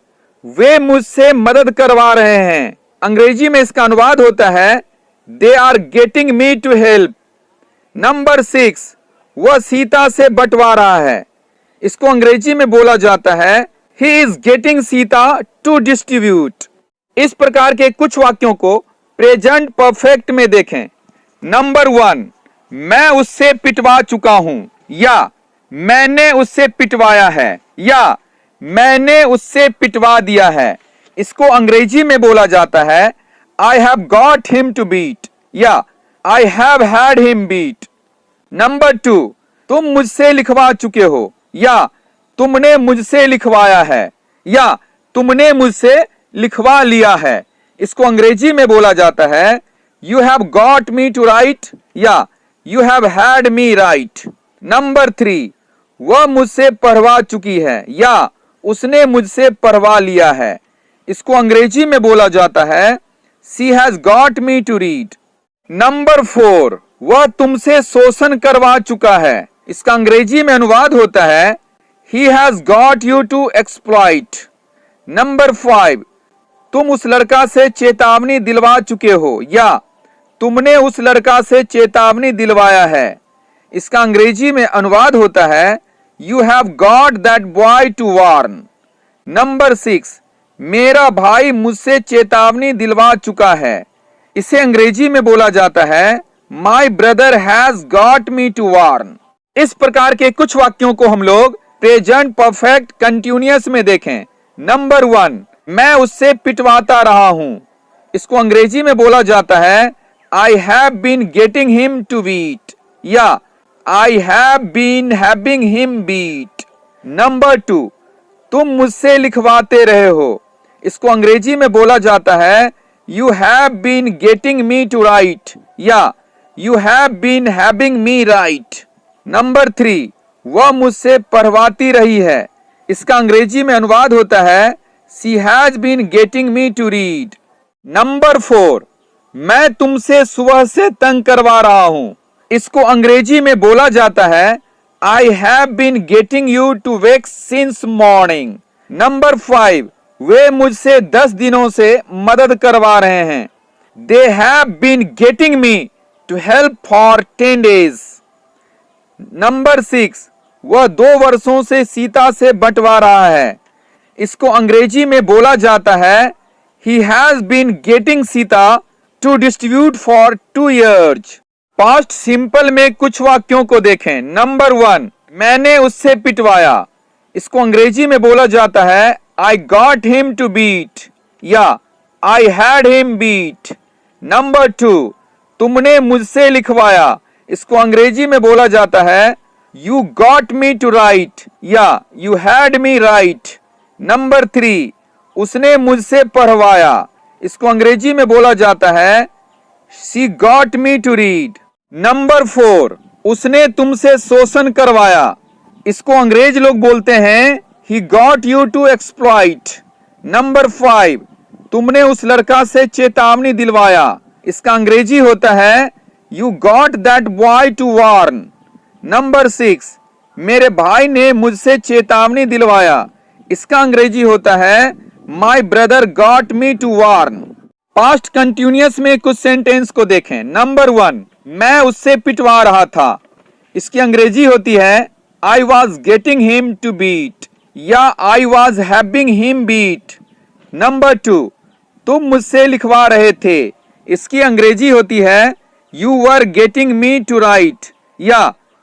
वे मुझसे मदद करवा रहे हैं। अंग्रेजी में इसका अनुवाद होता है they are getting me to help. Number 6, वह सीता से बंटवा रहा है। इसको अंग्रेजी में बोला जाता है he is getting Sita to distribute. इस प्रकार के कुछ वाक्यों को प्रेजेंट परफेक्ट में देखें। नंबर 1, मैं उससे पिटवा चुका हूं या मैंने उससे पिटवाया है या मैंने उससे पिटवा दिया है। इसको अंग्रेजी में बोला जाता है I have got him to beat या I have had him beat. नंबर 2, तुम मुझसे लिखवा चुके हो या तुमने मुझसे लिखवाया है या तुमने मुझसे लिखवा लिया है। इसको अंग्रेजी में बोला जाता है you have got me to write या you have had me write. नंबर 3, वह मुझसे पढ़वा चुकी है या उसने मुझसे पढ़वा लिया है। इसको अंग्रेजी में बोला जाता है she has got me to read. Number 4, वह तुमसे शोषण करवा चुका है। इसका अंग्रेजी में अनुवाद होता है he has got you to exploit। Number 5, तुम उस लड़का से चेतावनी दिलवा चुके हो या तुमने उस लड़का से चेतावनी दिलवाया है। इसका अंग्रेजी में अनुवाद होता है you have got that boy to warn। Number 6, मेरा भाई मुझसे चेतावनी दिलवा चुका है। इसे अंग्रेजी में बोला जाता है my brother has got me to warn। इस प्रकार के कुछ वाक्यों को हम लोग प्रेजेंट परफेक्ट कंटिन्यूअस में देखें। नंबर 1, मैं उससे पिटवाता रहा हूं। इसको अंग्रेजी में बोला जाता है I have been getting him to beat या I have been having him beat. नंबर 2, तुम मुझसे लिखवाते रहे हो। इसको अंग्रेजी में बोला जाता है you have been getting me to write या you have been having me write. नंबर 3, वह मुझसे पढ़वाती रही है। इसका अंग्रेजी में अनुवाद होता है she has been getting me to read. Number 4, मैं तुमसे सुबह से तंग करवा रहा हूं। इसको अंग्रेजी में बोला जाता है I have been getting you to wake since morning. Number 5, वे मुझसे 10 दिनों से मदद करवा रहे हैं। They have been getting me to help for 10 days। Number 6, वह 2 वर्षों से सीता से बंटवा रहा है। इसको अंग्रेजी में बोला जाता है he has been getting Sita to distribute for 2 years। Past simple में कुछ वाक्यों को देखें। नंबर 1, मैंने उससे पिटवाया। इसको अंग्रेजी में बोला जाता है I got him to beat या आई हैड हिम बीट। नंबर 2, तुमने मुझसे लिखवाया। इसको अंग्रेजी में बोला जाता है you got me to write या यू हैड मी राइट। नंबर 3, उसने मुझसे पढ़वाया। इसको अंग्रेजी में बोला जाता है she got me to read. Number 4, उसने तुमसे शोषण करवाया। इसको अंग्रेज लोग बोलते हैं he got you to exploit। Number 5, तुमने उस लड़का से चेतावनी दिलवाया। इसका अंग्रेजी होता है you got that boy to warn। Number 6, मेरे भाई ने मुझसे चेतावनी दिलवाया। इसका अंग्रेजी होता है my brother got me to warn। Past continuous में कुछ सेंटेंस को देखें। नंबर 1, मैं उससे पिटवा रहा था। इसकी अंग्रेजी होती है I was getting him to beat या I was having him beat। Number 2, तुम मुझसे लिखवा रहे थे। इसकी अंग्रेजी होती है You were getting me to write या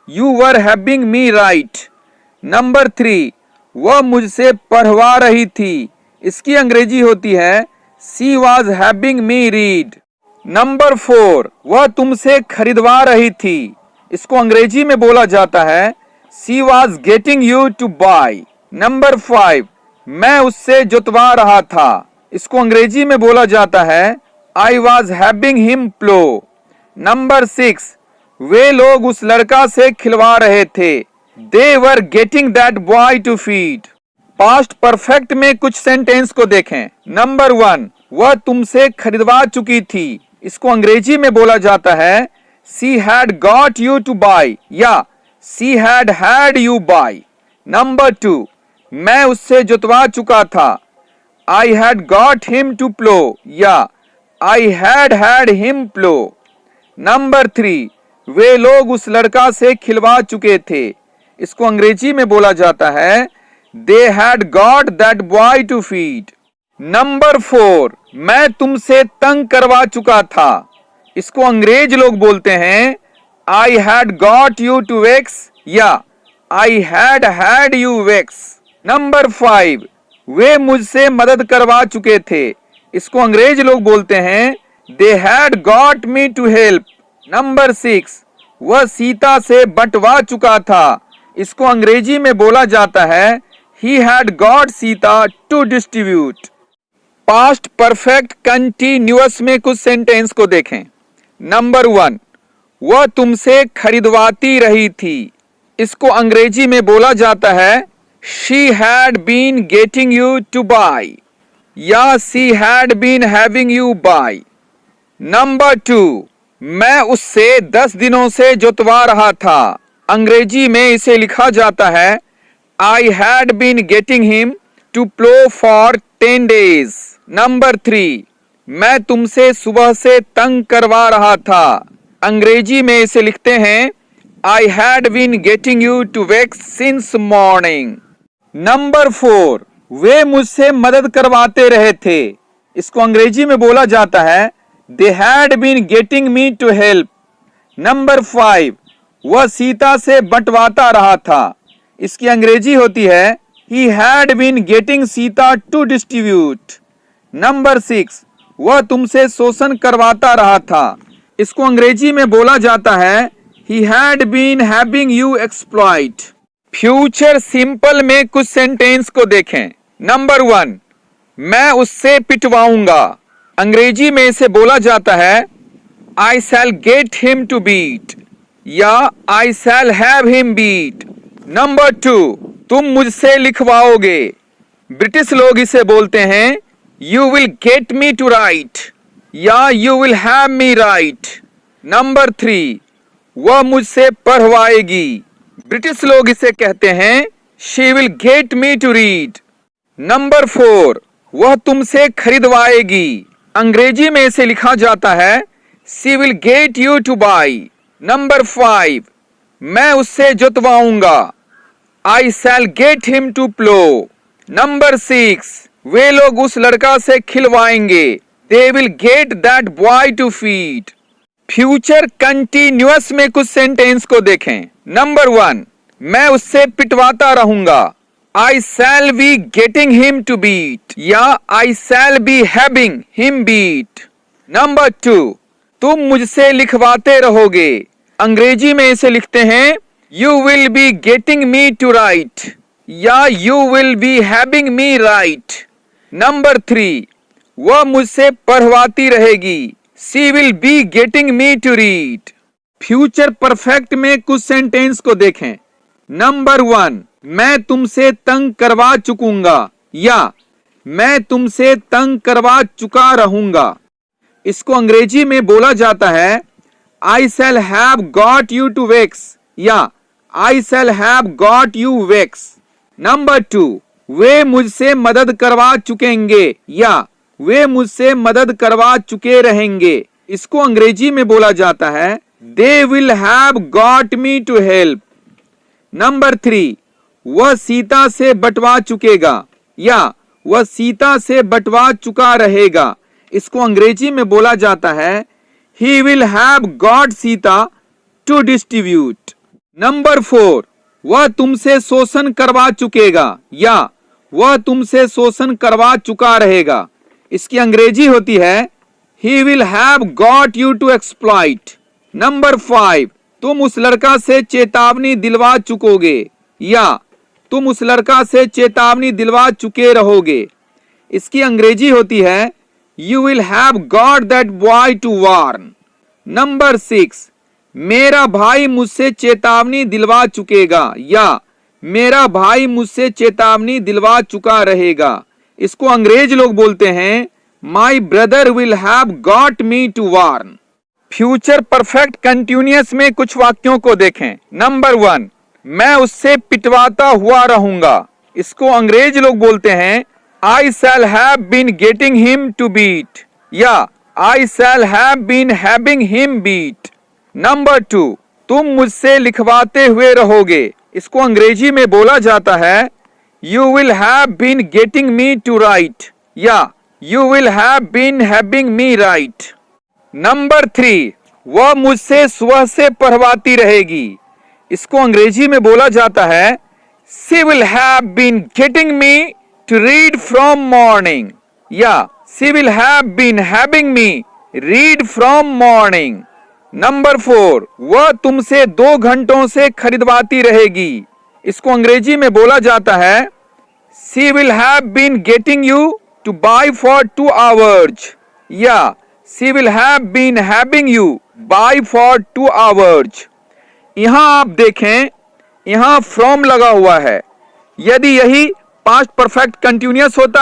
You were having me write। Number 3, वह मुझसे पढ़वा रही थी। इसकी अंग्रेजी होती है She was having me read। Number 4, वह तुमसे खरीदवा रही थी। इसको अंग्रेजी में बोला जाता है She was getting you to buy। Number 5, मैं उससे जुतवा रहा था। इसको अंग्रेजी में बोला जाता है I was having him plow। Number 6, वे लोग उस लड़का से खिलवा रहे थे। They were getting that boy to feed। Past perfect में कुछ सेंटेंस को देखें। नंबर 1, वह तुमसे खरीदवा चुकी थी। इसको अंग्रेजी में बोला जाता है She had got you to buy या She had had you buy। Number 2, मैं उससे जुतवा चुका था। I had got him to plow या I had had him plow। Number 3, वे लोग उस लड़का से खिलवा चुके थे। इसको अंग्रेजी में बोला जाता है They had got that boy to feed। Number 4, मैं तुमसे तंग करवा चुका था। इसको अंग्रेज लोग बोलते हैं I had got you to vex या I had had you vex। Number 5, वे मुझसे मदद करवा चुके थे। इसको अंग्रेज लोग बोलते हैं They had got me to help। Number 6, वह सीता से बंटवा चुका था। इसको अंग्रेजी में बोला जाता है He had got Sita to distribute। Past perfect continuous में कुछ सेंटेंस को देखें। नंबर 1, वह तुमसे खरीदवाती रही थी। इसको अंग्रेजी में बोला जाता है She had been getting you to buy या She had been having you buy। Number 2, मैं उससे 10 दिनों से जुतवा रहा था। अंग्रेजी में इसे लिखा जाता है I had been getting him to plow for 10 days। Number 3, मैं तुमसे सुबह से तंग करवा रहा था। अंग्रेजी में इसे लिखते हैं I had been getting you to vex since morning। Number 4, वे मुझसे मदद करवाते रहे थे। इसको अंग्रेजी में बोला जाता है They had been getting me to help। Number 5, वह सीता से बंटवाता रहा था। इसकी अंग्रेजी होती है He had been getting Sita to distribute। Number 6, वह तुमसे शोषण करवाता रहा था। इसको अंग्रेजी में बोला जाता है He had been having you exploit। Future simple में कुछ सेंटेंस को देखें। नंबर 1, मैं उससे पिटवाऊंगा। अंग्रेजी में इसे बोला जाता है I shall get him to beat या I shall have him beat। Number 2, तुम मुझसे लिखवाओगे। ब्रिटिश लोग इसे बोलते हैं You will get me to write या You will have me write। Number 3, वह मुझसे पढ़वाएगी। ब्रिटिश लोग इसे कहते हैं She will get me to read। Number 4, वह तुमसे खरीदवाएगी। अंग्रेजी में इसे लिखा जाता है She will get you to buy। Number 5, मैं उससे जोतवाऊंगा। I shall get him to plow। Number 6, वे लोग उस लड़का से खिलवाएंगे। They will get that boy to feed। Future continuous में कुछ सेंटेंस को देखें। नंबर 1, मैं उससे पिटवाता रहूंगा। I shall be getting him to beat या I shall be having him beat। Number 2, तुम मुझसे लिखवाते रहोगे। अंग्रेजी में इसे लिखते हैं You will be getting me to write या You will be having me write। Number 3, वह मुझसे पढ़वाती रहेगी। She will be getting me to read। Future perfect में कुछ सेंटेंस को देखें। नंबर 1, मैं तुमसे तंग करवा चुकूंगा या मैं तुमसे तंग करवा चुका रहूंगा। इसको अंग्रेजी में बोला जाता है I shall have got you to vex या I shall have got you vex। Number 2, वे मुझसे मदद करवा चुकेंगे या वे मुझसे मदद करवा चुके रहेंगे। इसको अंग्रेजी में बोला जाता है They will have got me to help। Number 3, वह सीता से बंटवा चुकेगा या वह सीता से बंटवा चुका रहेगा। इसको अंग्रेजी में बोला जाता है He will have got Sita to distribute। Number 4, वह तुमसे शोषण करवा चुकेगा या वह तुमसे शोषण करवा चुका रहेगा। इसकी अंग्रेजी होती है He will have got you to exploit। Number 5, तुम उस लड़का से चेतावनी दिलवा चुकोगे या तुम उस लड़का से चेतावनी दिलवा चुके रहोगे। इसकी अंग्रेजी होती है You will have got that boy to warn। Number 6, मेरा भाई मुझसे चेतावनी दिलवा चुकेगा या मेरा भाई मुझसे चेतावनी दिलवा चुका रहेगा। इसको अंग्रेज लोग बोलते हैं My brother will have got me to warn। Future perfect continuous में कुछ वाक्यों को देखें। नंबर 1, मैं उससे पिटवाता हुआ रहूंगा। इसको अंग्रेज लोग बोलते हैं I shall have been getting him to beat या I shall have been having him beat। Number 2, तुम मुझसे लिखवाते हुए रहोगे। इसको अंग्रेजी में बोला जाता है You will have been getting me to write या You will have been having me write। Number 3, वह मुझसे सुबह से पढ़वाती रहेगी। इसको अंग्रेजी में बोला जाता है She will have been getting me to read from morning या She will have been having me read from morning। Number 4, वह तुमसे 2 घंटों से खरीदवाती रहेगी। इसको अंग्रेजी में बोला जाता है She will have been getting you to buy for 2 hours या She will have been having you buy for 2 hours। यहां आप देखें, यहां from लगा हुआ है। यदि यही पास्ट परफेक्ट कंटिन्यूअस होता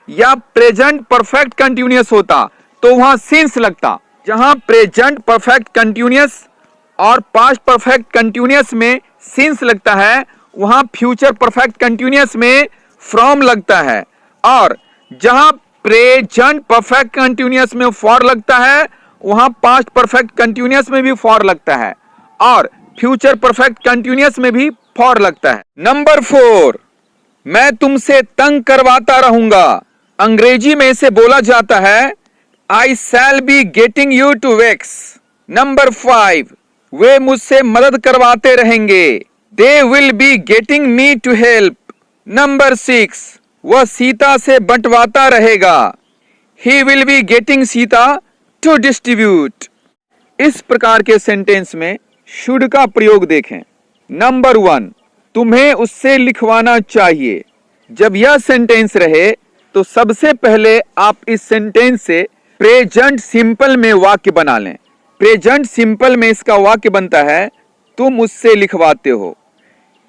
या प्रेजेंट परफेक्ट कंटिन्यूअस होता तो वहां सिंस लगता। जहां प्रेजेंट परफेक्ट कंटिन्यूअस और पास्ट परफेक्ट कंटिन्यूअस में सिंस लगता है वहां फ्यूचर परफेक्ट कंटिन्यूअस में फ्रॉम लगता है, और जहां प्रेजेंट परफेक्ट कंटिन्यूअस में फॉर लगता है वहां पास्ट परफेक्ट कंटिन्यूअस में भी फॉर लगता है और फ्यूचर परफेक्ट कंटिन्यूअस में भी फॉर लगता है। नंबर 4, मैं तुमसे तंग करवाता रहूंगा। अंग्रेजी में इसे बोला जाता है I shall be getting you to vex। Number 5, वे मुझसे मदद करवाते रहेंगे। They will be getting me to help। Number 6, वह सीता से बंटवाता रहेगा। He will be getting Sita to distribute। इस प्रकार के सेंटेंस में शुड का प्रयोग देखें। नंबर 1, तुम्हें उससे लिखवाना चाहिए। जब यह सेंटेंस रहे तो सबसे पहले आप इस सेंटेंस से प्रेजेंट सिंपल में वाक्य बना लें। प्रेजेंट सिंपल में इसका वाक्य बनता है तुम उससे लिखवाते हो।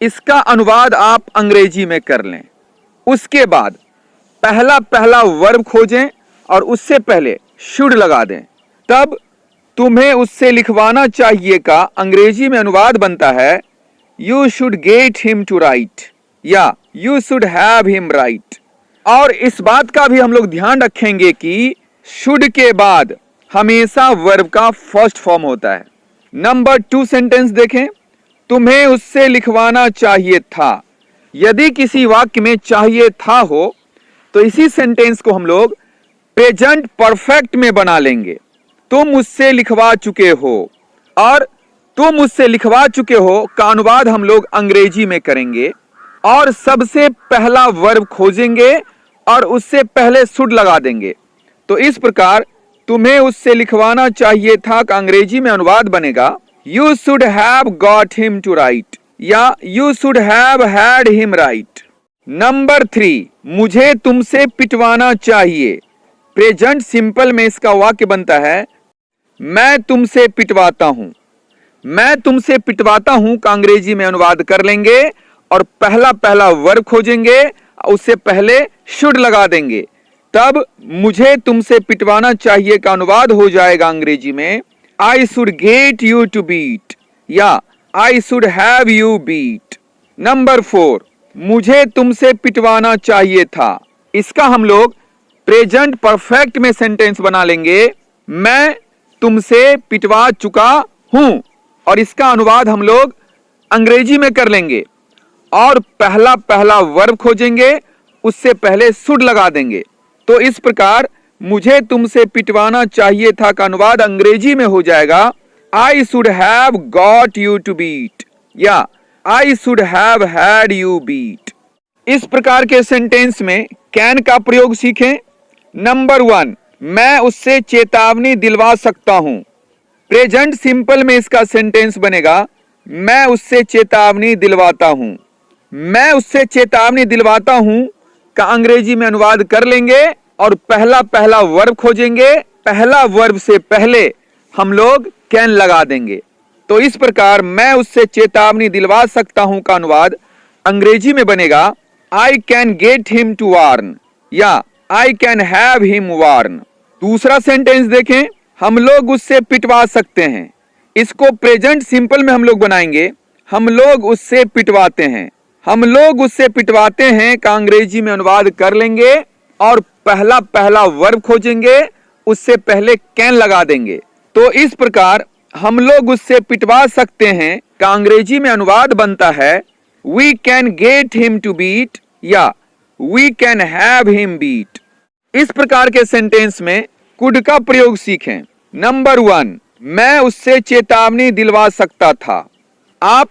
इसका अनुवाद आप अंग्रेजी में कर लें। उसके बाद पहला वर्ब खोजें और उससे पहले शुड लगा दें। तब तुम्हें उससे लिखवाना चाहिए का अंग्रेजी में अनुवाद बनता है you should get him to write या you should have him write. और इस बात का भी हम लोग ध्यान रखेंगे कि शुड के बाद हमेशा वर्ब का फर्स्ट फॉर्म होता है। नंबर 2 सेंटेंस देखें, तुम्हें उससे लिखवाना चाहिए था। यदि किसी वाक्य में चाहिए था हो तो इसी सेंटेंस को हम लोग प्रेजेंट परफेक्ट में बना लेंगे। तुम उससे लिखवा चुके हो, और तुम उससे लिखवा चुके हो का अनुवाद हम लोग अंग्रेजी में करेंगे और सबसे पहला वर्ब खोजेंगे और उससे पहले शुड लगा देंगे। तो इस प्रकार तुम्हें उससे लिखवाना चाहिए था का अंग्रेजी में अनुवाद बनेगा you should have got him to write या you should have had him write. नंबर 3, मुझे तुमसे पिटवाना चाहिए। प्रेजेंट सिंपल में इसका वाक्य बनता है मैं तुमसे पिटवाता हूं। मैं तुमसे पिटवाता हूं का अंग्रेजी में अनुवाद कर लेंगे और पहला वर्ब खोजेंगे, उससे पहले शुड लगा देंगे। तब मुझे तुमसे पिटवाना चाहिए का अनुवाद हो जाएगा अंग्रेजी में I should get you to beat या I should have you beat. नंबर 4, मुझे तुमसे पिटवाना चाहिए था। इसका हम लोग प्रेजेंट परफेक्ट में सेंटेंस बना लेंगे मैं तुमसे पिटवा चुका हूं, और इसका अनुवाद हम लोग अंग्रेजी में कर लेंगे और पहला वर्ब खोजेंगे, उससे पहले शुड लगा देंगे। तो इस प्रकार मुझे तुमसे पिटवाना चाहिए था का अनुवाद अंग्रेजी में हो जाएगा I should have got you to beat या I should have had you beat. इस प्रकार के सेंटेंस में कैन का प्रयोग सीखें। नंबर 1, मैं उससे चेतावनी दिलवा सकता हूं। प्रेजेंट सिंपल में इसका सेंटेंस बनेगा मैं उससे चेतावनी दिलवाता हूं। मैं उससे चेतावनी दिलवाता हूं का अंग्रेजी में अनुवाद कर लेंगे और पहला वर्ब खोजेंगे, पहला वर्ब से पहले हम लोग कैन लगा देंगे। तो इस प्रकार मैं उससे चेतावनी दिलवा सकता हूं का अनुवाद अंग्रेजी में बनेगा I can get him to warn या I can have him warn. दूसरा सेंटेंस देखें, हम लोग उससे पिटवा सकते हैं। इसको प्रेजेंट सिंपल में हम लोग बनाएंगे हम लोग उससे पिटवाते हैं। हम लोग उससे पिटवाते हैं का अंग्रेजी में अनुवाद कर लेंगे और पहला वर्ब खोजेंगे, उससे पहले कैन लगा देंगे। तो इस प्रकार हम लोग उससे पिटवा सकते हैं का अंग्रेजी में अनुवाद बनता है we can get him to beat या we can have him beat. इस प्रकार के सेंटेंस में कुड का प्रयोग सीखें। नंबर 1, मैं उससे चेतावनी दिलवा सकता था। आप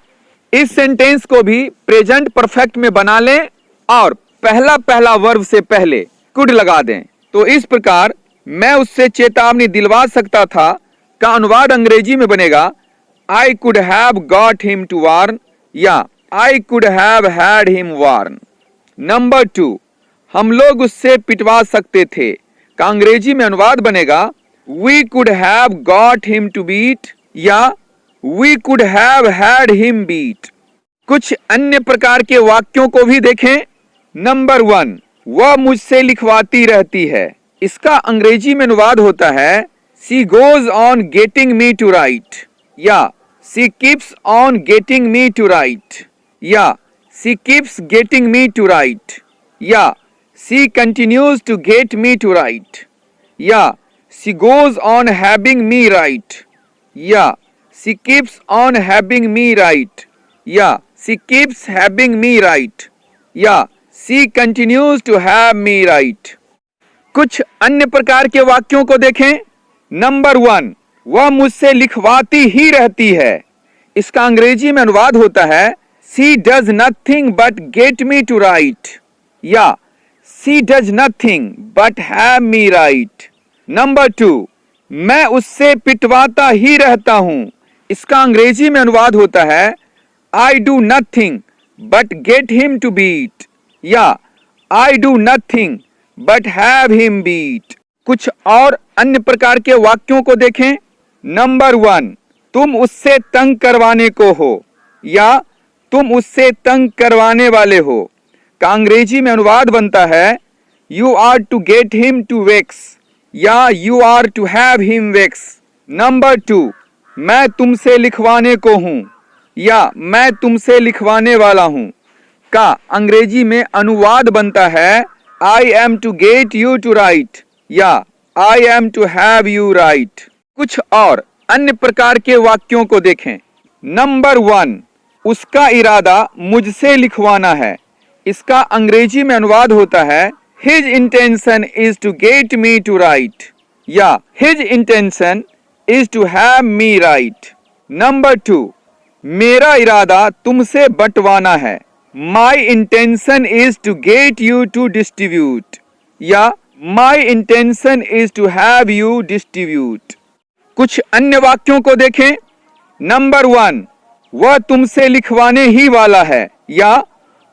इस सेंटेंस को भी प्रेजेंट परफेक्ट में बना लें और पहला वर्ब से पहले कुड लगा दें। तो इस प्रकार मैं उससे चेतावनी दिलवा सकता था का अनुवाद अंग्रेजी में बनेगा I could have got him to warn या I could have had him warn. नंबर 2, हम लोग उससे पिटवा सकते थे का अंग्रेजी में अनुवाद बनेगा we could have got him to beat या we could have had him beat. कुछ अन्य प्रकार के वाक्यों को भी देखें। नंबर 1, वह मुझसे लिखवाती रहती है। इसका अंग्रेजी में अनुवाद होता है she goes on getting me to write या she keeps on getting me to write या she keeps getting me to write या she continues to get me to write या she goes on having me write या she keeps on having me write या she keeps having me write या she continues to have me write. कुछ अन्य प्रकार के वाक्यों को देखें। नंबर 1, वह मुझसे लिखवाती ही रहती है। इसका अंग्रेजी में अनुवाद होता है she does nothing but get me to write या she does nothing but have me write. नंबर 2, मैं उससे पिटवाता ही रहता हूं। इसका अंग्रेजी में अनुवाद होता है I do nothing but get him to beat या I do nothing but have him beat। कुछ और अन्य प्रकार के वाक्यों को देखें। नंबर 1, तुम उससे तंग करवाने को हो या तुम उससे तंग करवाने वाले हो का अंग्रेजी में अनुवाद बनता है you are to get him to vex या you are to have him vex. नंबर 2, मैं तुमसे लिखवाने को हूं या मैं तुमसे लिखवाने वाला हूं का अंग्रेजी में अनुवाद बनता है I am to get you to write या I am to have you write. कुछ और अन्य प्रकार के वाक्यों को देखें। नंबर 1, उसका इरादा मुझसे लिखवाना है। इसका अंग्रेजी में अनुवाद होता है His intention is to get me to write या His intention is to have me write। Number 2, मेरा इरादा तुमसे बंटवाना है। My intention is to get you to distribute या My intention is to have you distribute। कुछ अन्य वाक्यों को देखें। नंबर 1, वह तुमसे लिखवाने ही वाला है या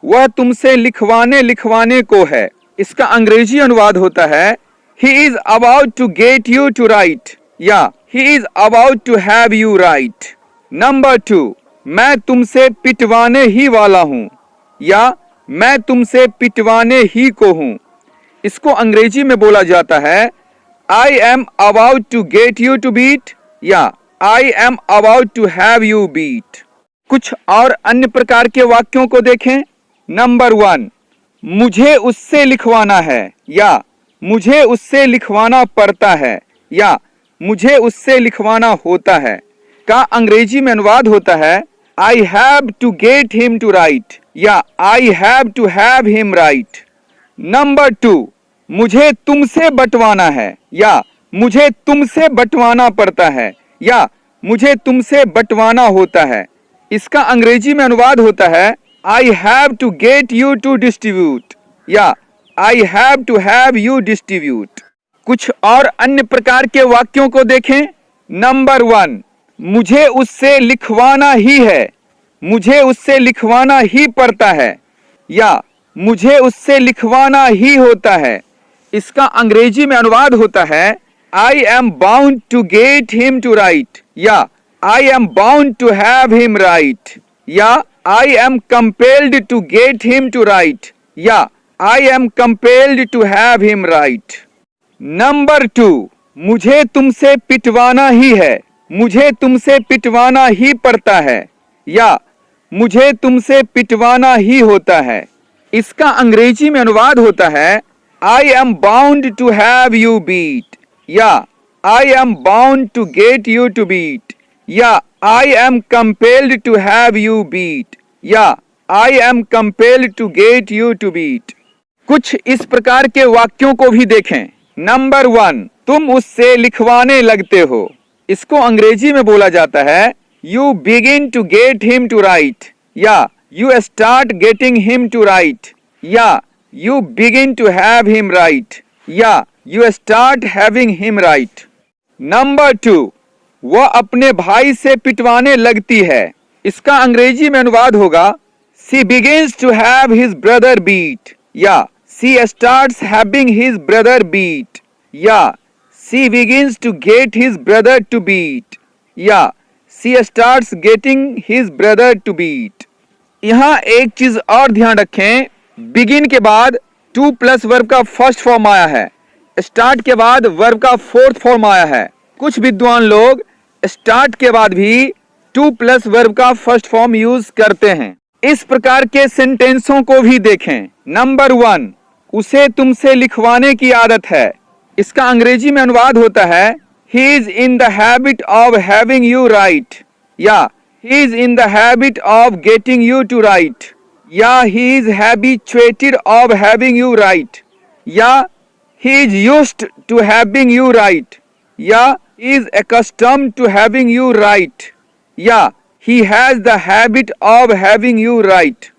वह तुमसे लिखवाने को है। इसका अंग्रेजी अनुवाद होता है He is about to get you to write या He is about to have you write। Number 2, मैं तुमसे पिटवाने ही वाला हूं या मैं तुमसे पिटवाने ही को हूं। इसको अंग्रेजी में बोला जाता है I am about to get you to beat या I am about to have you beat। कुछ और अन्य प्रकार के वाक्यों को देखें। नंबर 1, मुझे उससे लिखवाना है या मुझे उससे लिखवाना पड़ता है या मुझे उससे लिखवाना होता है का अंग्रेजी में अनुवाद होता है I have to get him to write या I have to have him write. नंबर 2, मुझे तुमसे बंटवाना है या मुझे तुमसे बंटवाना पड़ता है या मुझे तुमसे बंटवाना होता है। इसका अंग्रेजी में अनुवाद होता है I have to get you to distribute या I have to have you distribute। कुछ और अन्य प्रकार के वाक्यों को देखें। नंबर 1, मुझे उससे लिखवाना ही है, मुझे उससे लिखवाना ही पड़ता है या मुझे उससे लिखवाना ही होता है। इसका अंग्रेजी में अनुवाद होता है I am bound to get him to write या I am bound to have him write या I am compelled to get him to write या I am compelled to have him write। Number 2, मुझे तुमसे पिटवाना ही है, मुझे तुमसे पिटवाना ही पड़ता है या मुझे तुमसे पिटवाना ही होता है। इसका अंग्रेजी में अनुवाद होता है I am bound to have you beat या I am bound to get you to beat या I am compelled to have you beat या I am compelled to get you to beat। कुछ इस प्रकार के वाक्यों को भी देखें। नंबर 1, तुम उससे लिखवाने लगते हो। इसको अंग्रेजी में बोला जाता है You begin to get him to write या You start getting him to write या You begin to have him write या You start having him write। Number 2, वह अपने भाई से पिटवाने लगती है। इसका अंग्रेजी में अनुवाद होगा She begins to have his brother beat या She starts having his brother beat या She begins to get his brother to beat या She starts getting his brother to beat। यहाँ एक चीज और ध्यान रखें, बिगिन के बाद टू प्लस वर्ब का फर्स्ट फॉर्म आया है, स्टार्ट के बाद वर्ब का फोर्थ फॉर्म आया है। कुछ विद्वान लोग स्टार्ट के बाद भी टू प्लस वर्ब का फर्स्ट फॉर्म यूज करते हैं। इस प्रकार के सेंटेंसों को भी देखें। नंबर 1, उसे तुमसे लिखवाने की आदत है। इसका अंग्रेजी में अनुवाद होता है He is in the habit of having you write या He is in the habit of getting you to write या He is habituated of having you write या He is used to having you write या He is accustomed to having you write या He has the habit of having you write।